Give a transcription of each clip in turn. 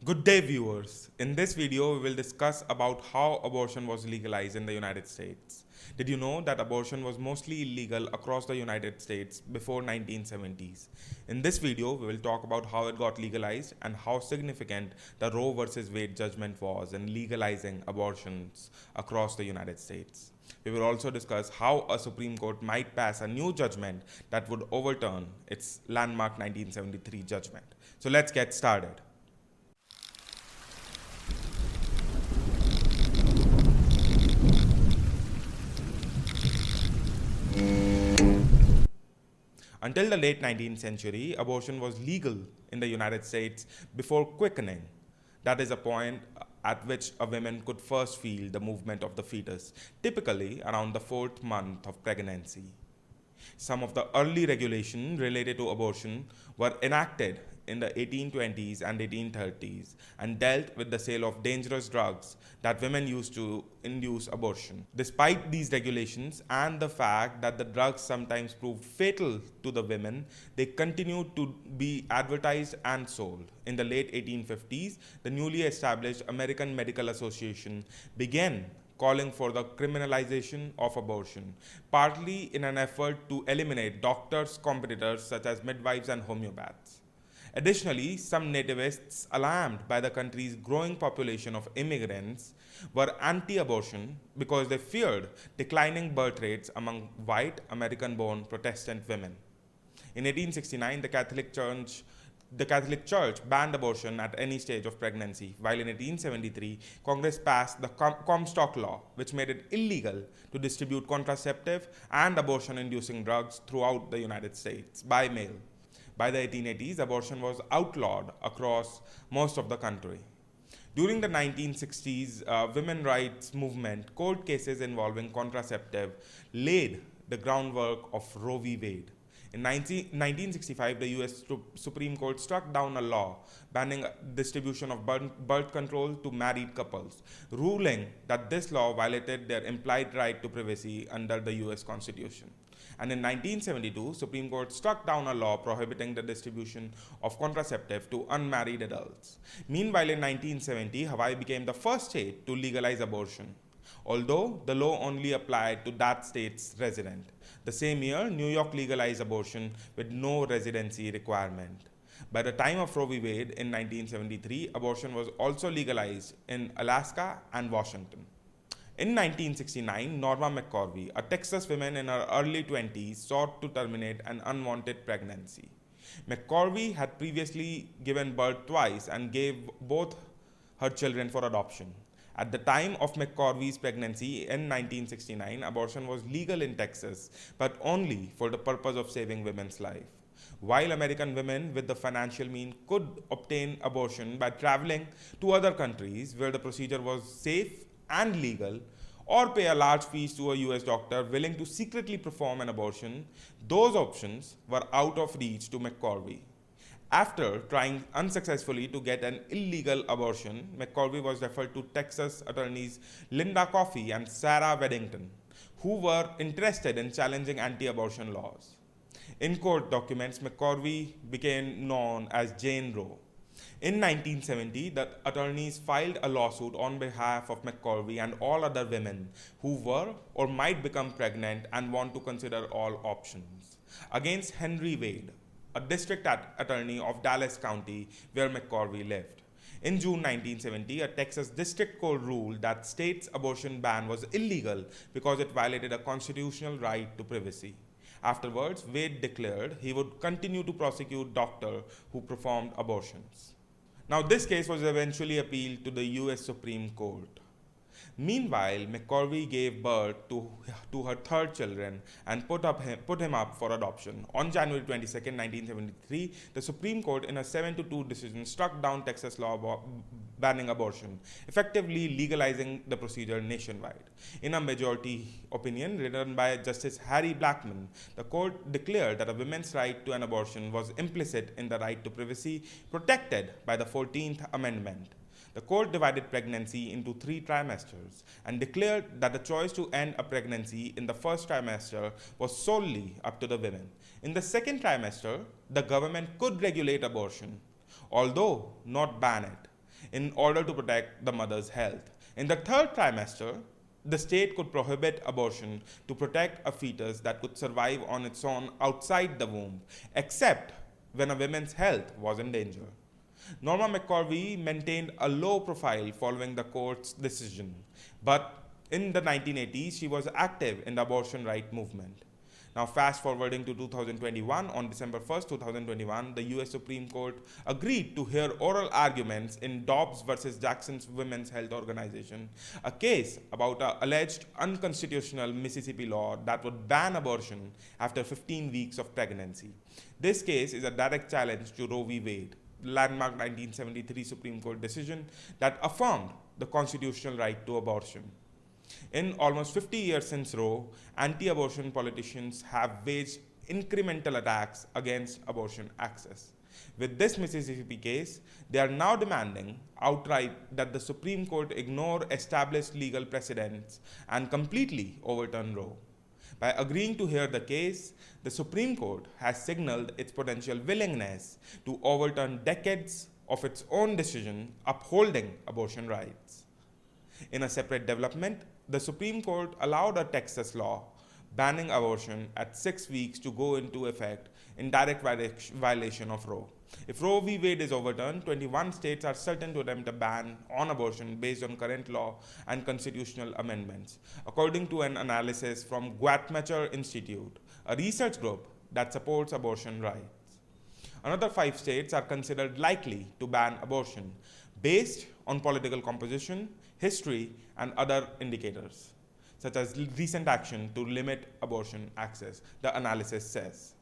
Good day viewers. In this video we will discuss about how abortion was legalized in the United States. Did you know that abortion was mostly illegal across the United States before 1970s? In this video we will talk about how it got legalized and how significant the Roe versus Wade judgment was in legalizing abortions across the United States. We will also discuss how a Supreme Court might pass a new judgment that would overturn its landmark 1973 judgment. So let's get started. Until the late 19th century, abortion was legal in the United States before quickening. That is a point at which a woman could first feel the movement of the fetus, typically around the 4th month of pregnancy. Some of the early regulations related to abortion were enacted in the 1820s and 1830s and dealt with the sale of dangerous drugs that women used to induce abortion. Despite these regulations and the fact that the drugs sometimes proved fatal to the women, they continued to be advertised and sold. In the late 1850s, the newly established American Medical Association began calling for the criminalization of abortion, partly in an effort to eliminate doctors' competitors such as midwives and homeopaths. Additionally, some nativists, alarmed by the country's growing population of immigrants, were anti-abortion because they feared declining birth rates among white American-born Protestant women. In 1869, the Catholic Church banned abortion at any stage of pregnancy, while in 1873, Congress passed the Comstock Law, which made it illegal to distribute contraceptive and abortion-inducing drugs throughout the United States by mail. By the 1880s, abortion was outlawed across most of the country. During the 1960s women's rights movement, court cases involving contraceptive laid the groundwork of Roe v. Wade. In 1965, the US Supreme Court struck down a law banning distribution of birth control to married couples, ruling that this law violated their implied right to privacy under the US Constitution. And in 1972, Supreme Court struck down a law prohibiting the distribution of contraceptive to unmarried adults. Meanwhile, in 1970, Hawaii became the first state to legalize abortion, although the law only applied to that state's resident. The same year, New York legalized abortion with no residency requirement. By the time of Roe v. Wade in 1973, abortion was also legalized in Alaska and Washington. In 1969, Norma Mccorvey, a Texas woman in her early 20s, sought to terminate an unwanted pregnancy. Mccorvey had previously given birth twice and gave both her children for adoption. At the time of Mccorvey's pregnancy in 1969, abortion was legal in Texas, but only for the purpose of saving women's life. While American women with the financial means could obtain abortion by traveling to other countries where the procedure was safe and legal, or pay a large fees to a US doctor willing to secretly perform an abortion, those options were out of reach to Mccorvey. After trying unsuccessfully to get an illegal abortion, Mccorvey was referred to Texas attorneys Linda Coffey and Sarah Weddington, who were interested in challenging anti-abortion laws. In court documents, Mccorvey became known as Jane Roe. In 1970, the attorneys filed a lawsuit on behalf of Mccorvey and all other women who were or might become pregnant and want to consider all options against Henry Wade, a district attorney of Dallas County where Mccorvey lived. In June 1970, a Texas district court ruled that state's abortion ban was illegal because it violated a constitutional right to privacy. Afterwards, Wade declared he would continue to prosecute doctors who performed abortions. Now, this case was eventually appealed to the US Supreme Court. Meanwhile, Mccorvey gave birth to her third children and put him up for adoption. On January 22, 1973, the Supreme Court, in a 7-2 decision, struck down Texas law banning abortion, effectively legalizing the procedure nationwide. In a majority opinion written by Justice Harry Blackmun, the court declared that a woman's right to an abortion was implicit in the right to privacy protected by the 14th Amendment. The court divided pregnancy into 3 trimesters and declared that the choice to end a pregnancy in the first trimester was solely up to the women. In the second trimester, the government could regulate abortion, although not ban it. in order to protect the mother's health. In the third trimester, the state could prohibit abortion to protect a fetus that could survive on its own outside the womb, except when a woman's health was in danger. Norma Mccorvey maintained a low profile following the court's decision, but in the 1980s, she was active in the abortion rights movement. Now, fast forwarding to 2021, on December 1st, 2021, the US Supreme Court agreed to hear oral arguments in Dobbs versus Jackson's Women's Health Organization, a case about an alleged unconstitutional Mississippi law that would ban abortion after 15 weeks of pregnancy. This case is a direct challenge to Roe v. Wade, landmark 1973 Supreme Court decision that affirmed the constitutional right to abortion. In almost 50 years since Roe, anti-abortion politicians have waged incremental attacks against abortion access. With this Mississippi case, they are now demanding outright that the Supreme Court ignore established legal precedents and completely overturn Roe. By agreeing to hear the case, the Supreme Court has signaled its potential willingness to overturn decades of its own decision upholding abortion rights. In a separate development, the Supreme Court allowed a Texas law banning abortion at 6 weeks to go into effect in direct violation of Roe. If Roe v. Wade is overturned, 21 states are certain to attempt a ban on abortion based on current law and constitutional amendments, according to an analysis from Guttmacher Institute, a research group that supports abortion rights. Another 5 states are considered likely to ban abortion based on political composition, history, and other indicators, such as recent action to limit abortion access, the analysis says.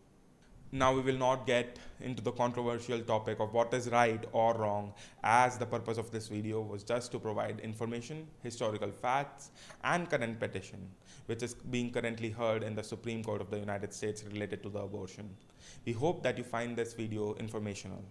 Now we will not get into the controversial topic of what is right or wrong, as the purpose of this video was just to provide information, historical facts, and current petition, which is being currently heard in the Supreme Court of the United States related to the abortion. We hope that you find this video informational.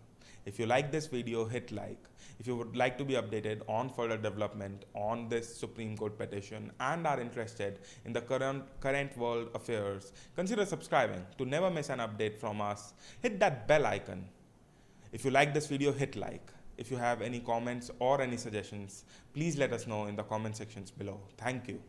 If you like this video, hit like. If you would like to be updated on further development on this Supreme Court petition and are interested in the current world affairs, consider subscribing to never miss an update from us. Hit that bell icon. If you like this video, hit like. If you have any comments or any suggestions, please let us know in the comment sections below. Thank you.